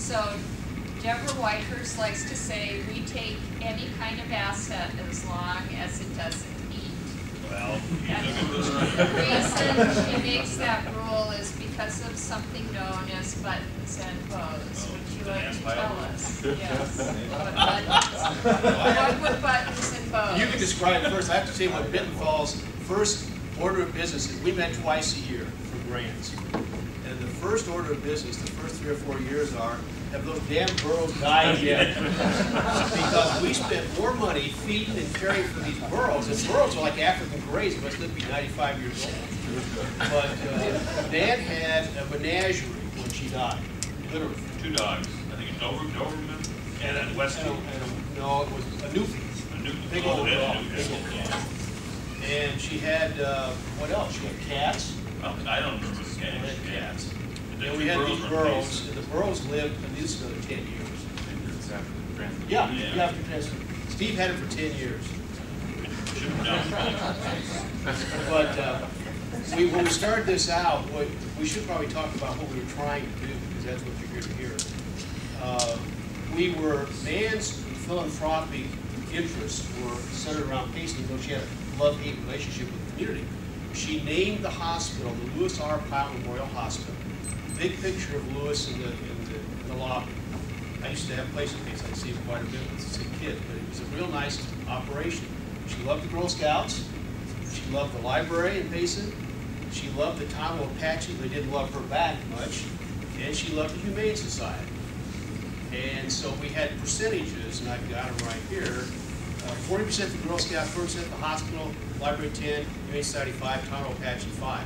So Deborah Whitehurst likes to say we take any kind of asset as long as it doesn't eat. Well, and the reason she makes that rule is because of something known as buttons and bows. Would you like to tell us? Yes. What were buttons and bows? You can describe it first. I have to say what Bittenfall's first order of business is. We met twice a year for grants. And the first order of business, the first 3 or 4 years are, have those damn burros died yet? Because we spent more money feeding and caring for these burros. And burros are like African greys. They must live to be 95 years old. But Dad had a menagerie when she died. Literally. 2 dogs. I think a Doberman and a Western. No, it was a Newfie. A Newfie. Big old dog. And she had, what else? She had cats. Well, I don't remember the cats. She had cats. The And we had these burros, and the burros lived at least another 10 years. Yeah, after transfer. Steve had it for 10 years. But when we started this out, we should probably talk about what we were trying to do, because that's what you're here to hear. Nan's philanthropic interests were centered around Paisley, though she had a love-hate relationship with the community. She named the hospital the Lewis R. Powell Memorial Hospital. Big picture of Lewis in the lobby. I used to have places in case I'd see him quite a bit as a kid, but it was a real nice operation. She loved the Girl Scouts. She loved the library in Payson. She loved the Tonto Apache. They didn't love her back much. And she loved the Humane Society. And so we had percentages, and I've got them right here. 40% for Girl Scouts, 40% for the hospital, library 10, Humane Society 5, Tonto Apache 5.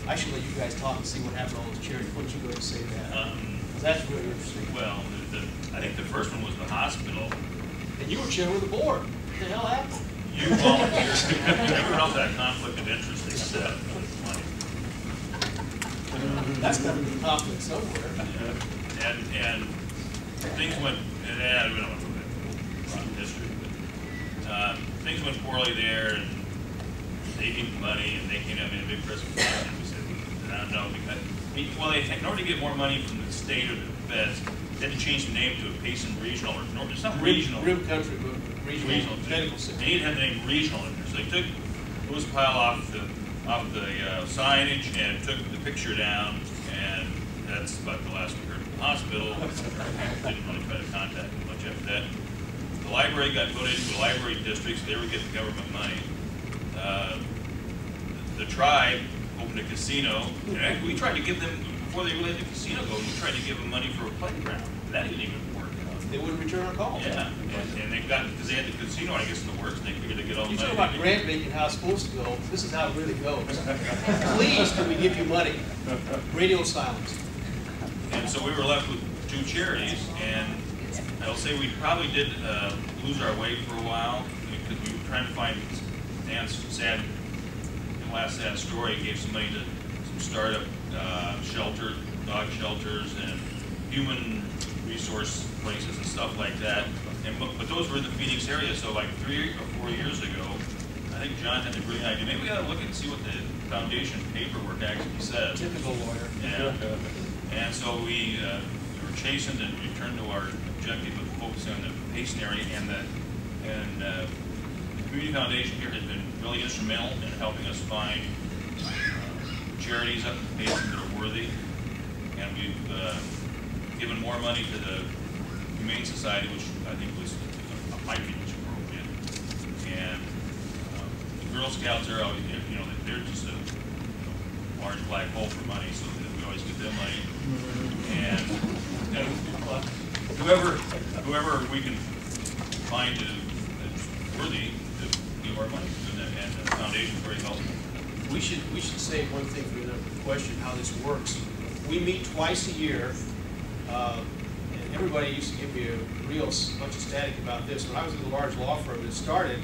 I should let you guys talk and see what happened to all those charities. Why don't you go ahead and say that? That's really interesting. Well, I think the first one was the hospital. And you were chairman of the board. What the hell happened? You volunteered. Everyone else had a conflict of interest, they said. That's got to be a conflict somewhere. Yeah. And things went, we don't want to go back to history, but things went poorly there, and they needed money, and they came up in a big presentation. We said, no, in order to get more money from the state or the feds, they had to change the name to a Payson Regional, or it's not regional. Rim Country, but regional. Medical They needed to have the name regional in there, so they took Lewis Pile off the signage and took the picture down, and that's about the last we heard from the hospital. Didn't really try to contact them much after that. The library got put into a library district, so they were getting government money. The tribe opened a casino, and we tried to give them, before they really had the casino going, we tried to give them money for a playground. That didn't even work out. They wouldn't return our calls. Yeah, and they got, because they had the casino, I guess, in the works, and they figured they'd get all the money. You talk about grant making, how it's supposed to go. This is how it really goes. Please, can we give you money? Radio silence. And so we were left with 2 charities, and I'll say we probably did lose our way for a while, because we were trying to find Dan's last sad story. He gave some money to some startup shelters, dog shelters, and human resource places and stuff like that. But those were in the Phoenix area, so like 3 or 4 years ago, I think John had the brilliant idea. Maybe we got to look and see what the foundation paperwork actually says. Typical lawyer. Yeah. And so we were chastened and returned to our objective of focusing on the Payson area, and the Community Foundation here has been really instrumental in helping us find charities up in Payson that are worthy, and we've given more money to the Humane Society, which I think was might be appropriate, and the Girl Scouts are always, they're just a large black hole for money, so we always give them money, and whoever we can find that's worthy to give our money to, and the foundation is very helpful. We should say one thing for the question, how this works. We meet twice a year, and everybody used to give me a real bunch of static about this. When I was in a large law firm that started,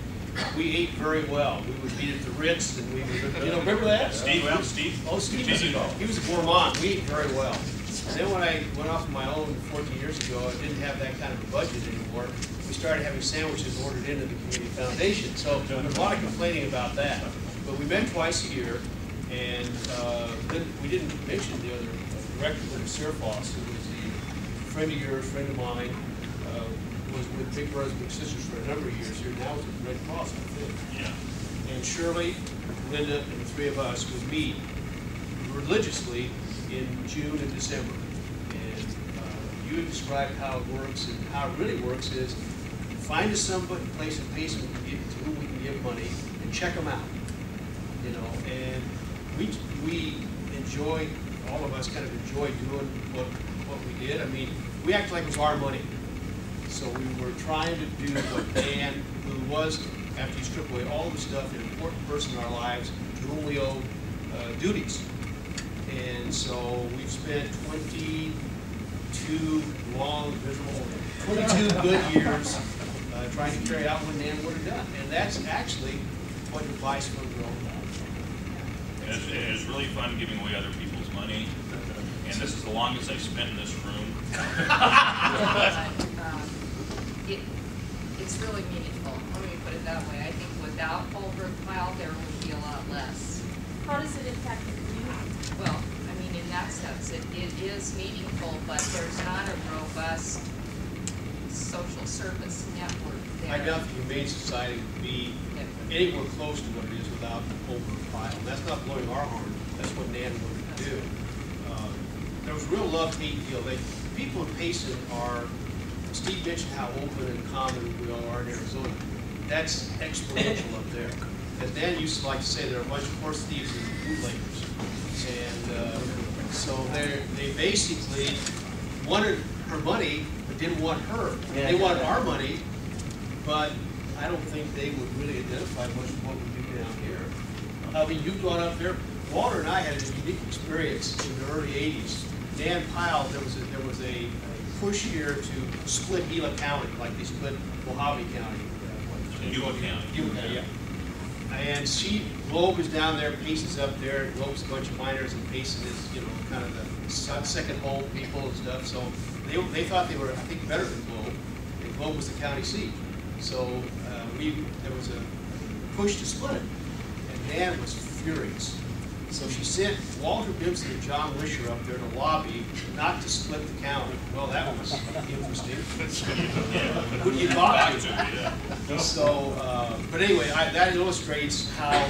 we ate very well. We would meet at the Ritz, and we would, remember that? Steve? Oh, Steve, he was a gourmand. We ate very well. And then when I went off on my own 14 years ago, I didn't have that kind of a budget anymore. We started having sandwiches ordered into the Community Foundation. So there's a lot of complaining about that. But we met twice a year, and then we didn't mention the other director, Linda Serfoss, who was the friend of yours, friend of mine, was with Big Brothers Big Sisters for a number of years here. Now it's with Red Cross, I think. Yeah. And Shirley, Linda, and the three of us would meet religiously in June and December. And you had described how it works, and how it really works is find us somebody, place in Payson to whom we can give money and check them out. You know, and we enjoy, all of us kind of enjoy doing what we did. I mean, we acted like it was our money. So we were trying to do what Dan, who was, after you strip away all the stuff, an important person in our lives, to whom we owe duties. And so we've spent 22 long, miserable, 22 good years trying to carry out what Dan would have done. And that's actually what advice funds are all about. And it's really fun giving away other people's money. And this is the longest I've spent in this room. It's really meaningful. Let me put it that way. I think without Holbrook Pile, there would be a lot less. How does it impact the community? Well, I mean, in that sense, it is meaningful, but there's not a robust social service network there. I doubt the Humane Society would be anywhere close to what it is without Holbrook Pile. And that's not blowing our horn. That's what Dan wanted to do. There was a real love-hate deal. People in Payson are, Steve mentioned how open and common we all are in Arizona. That's exponential up there. As Dan used to like to say, there are a bunch of horse thieves and bootleggers. And so they basically wanted her money, but didn't want her. They wanted our money, but I don't think they would really identify much with what we do down here. I mean, you've gone up there. Walter and I had a unique experience in the early 80s. Dan Pyle, there was a push here to split Gila County, like they split Mojave County. Gila County. Gila County, yeah. And Globe is down there, Payson's up there. Globe's a bunch of miners, and Payson is, you know, kind of the second home people and stuff. So they thought they were, I think, better than Globe. And Globe was the county seat. So there was a push to split it, and Dan was furious. So she sent Walter Gibson and John Wisher up there to lobby not to split the county. Well, that was interesting. Who do you talk to? So, but anyway, that illustrates how,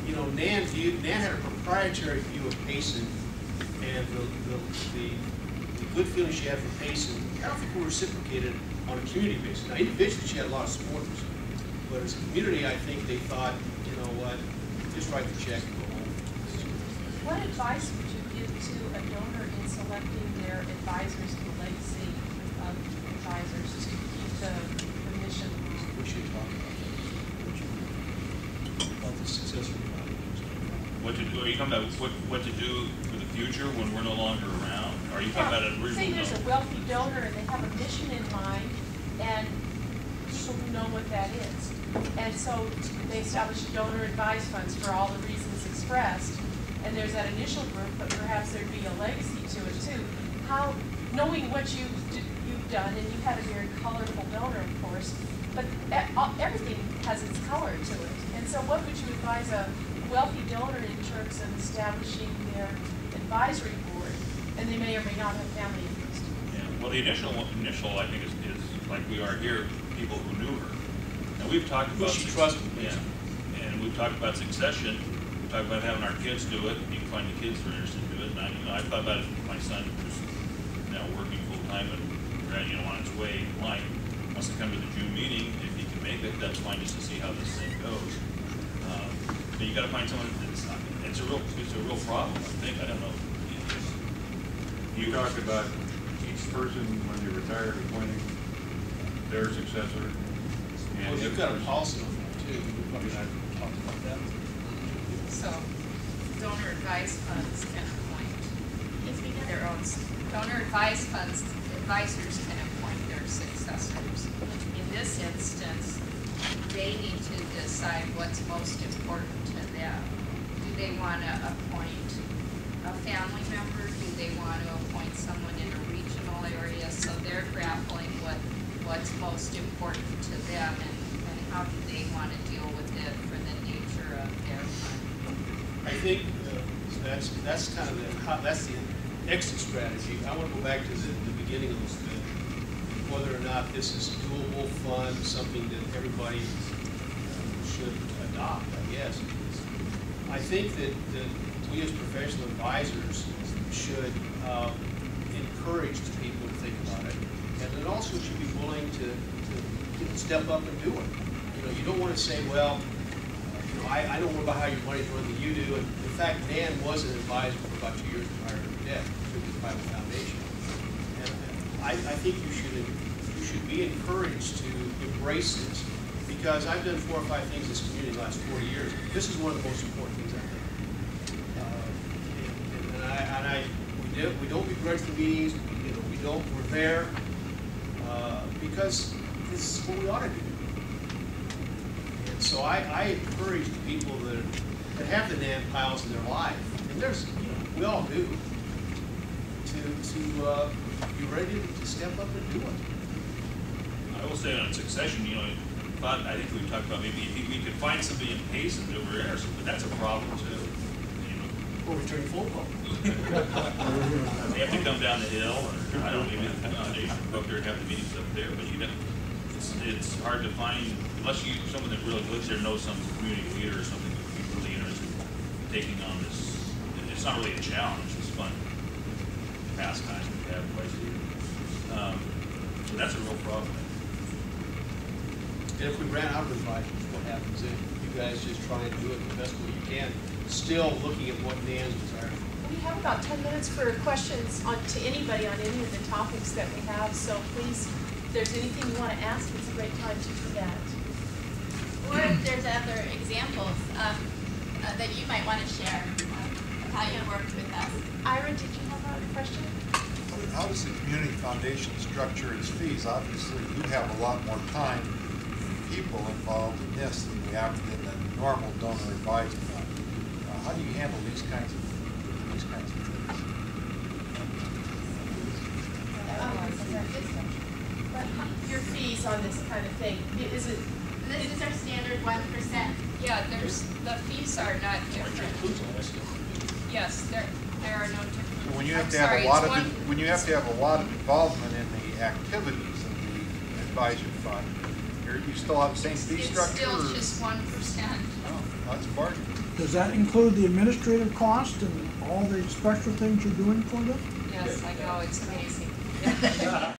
you know, Nan had a proprietary view of Payson, and the good feeling she had for Payson, I don't think we reciprocated on a community basis. Now, individually, she had a lot of supporters, but as a community, I think they thought, you know what, just write the check and go home. What advice would you give to a donor in selecting their advisors, the legacy of advisors, to keep the mission? We should talk about the successful project. What to do? Are you talking about what to do for the future when we're no longer around? Are you talking about an original? Say there's a wealthy donor and they have a mission in mind, and people who know what that is. And so they establish donor advised funds for all the reasons expressed. And there's that initial group, but perhaps there'd be a legacy to it too. How, knowing what you've done, and you've had a very colorful donor, of course, but everything has its color to it. And so what would you advise a wealthy donor in terms of establishing their advisory board? And they may or may not have family interest. Yeah. Well, the initial I think is like we are here, people who knew her. And we've talked about she trusted. Yeah. And we've talked about succession. We talked about having our kids do it. You can find the kids who are interested in doing it. And I thought about it. My son, who's now working full time and on his way in life, wants to come to the June meeting. If he can make it, that's fine, just to see how this thing goes. But you got to find someone that's not. It's a real problem. I think. I don't know. You talked about each person when they retire appointing their successor. Well, you've got a policy on that too. We probably not talked about that. So, donor advised funds can appoint their own, donor advised funds, advisors can appoint their successors. In this instance, they need to decide what's most important to them. Do they want to appoint a family member? Do they want to appoint someone in a regional area? So they're grappling with what's most important to them, and how do they want to deal with it for the nature of their fund. I think that's kind of that's the exit strategy, I want to go back to the beginning of this bit. Whether or not this is a doable fund, something that everybody should adopt, I guess. I think that we as professional advisors should encourage the people to think about it, and then also should be willing to step up and do it. You know, you don't want to say, well, you know, I don't know about how your money's run that you do. And in fact, Dan was an advisor for about 2 years prior to death through the private foundation. And I think you should be encouraged to embrace this, because I've done 4 or 5 things in this community in the last 40 years. This is one of the most important things I've done. We don't begrudge the meetings. You know, we're there because this is what we ought to do. And so I encourage the people that have the NAN piles in their life, and there's, you know, we all do, to be ready to step up and do it. I will say on succession, you know, but I think we've talked about maybe if we could find somebody in Payson over there, but that's a problem too. You know, Or return phone call. they have to come down the hill, or I don't know, maybe the foundation will go up there and have the meetings up there. But you know, it's hard to find unless someone that really lives there knows some community leader or something that would be really interested in taking on this. It's not really a challenge; it's fun pastime to have twice a year. So that's a real problem. And if we ran out of advisors, what happens then? You guys just try and do it the best way you can, still looking at what Dan's desire. We have about 10 minutes for questions to anybody on any of the topics that we have, so please, if there's anything you want to ask, it's a great time to do that. Or if there's other examples that you might want to share of how you worked with us. Ira, did you have a question? How does the community foundation structure its fees? Obviously, you have a lot more time and people involved in this than we have in the normal donor advised fund. How do you handle these kinds of things? Your fees on this kind of thing, is it? This is our standard 1%. Yeah, the fees are not different. Yes, there are no different. So when you have I'm to have sorry, a lot it's of when you have to have a lot of involvement in the activities of the advisory fund, you still have the same fee structure? It's still just 1%. Oh, that's a bargain. Does that include the administrative cost and all the special things you're doing for them? Yes, I know, it's amazing.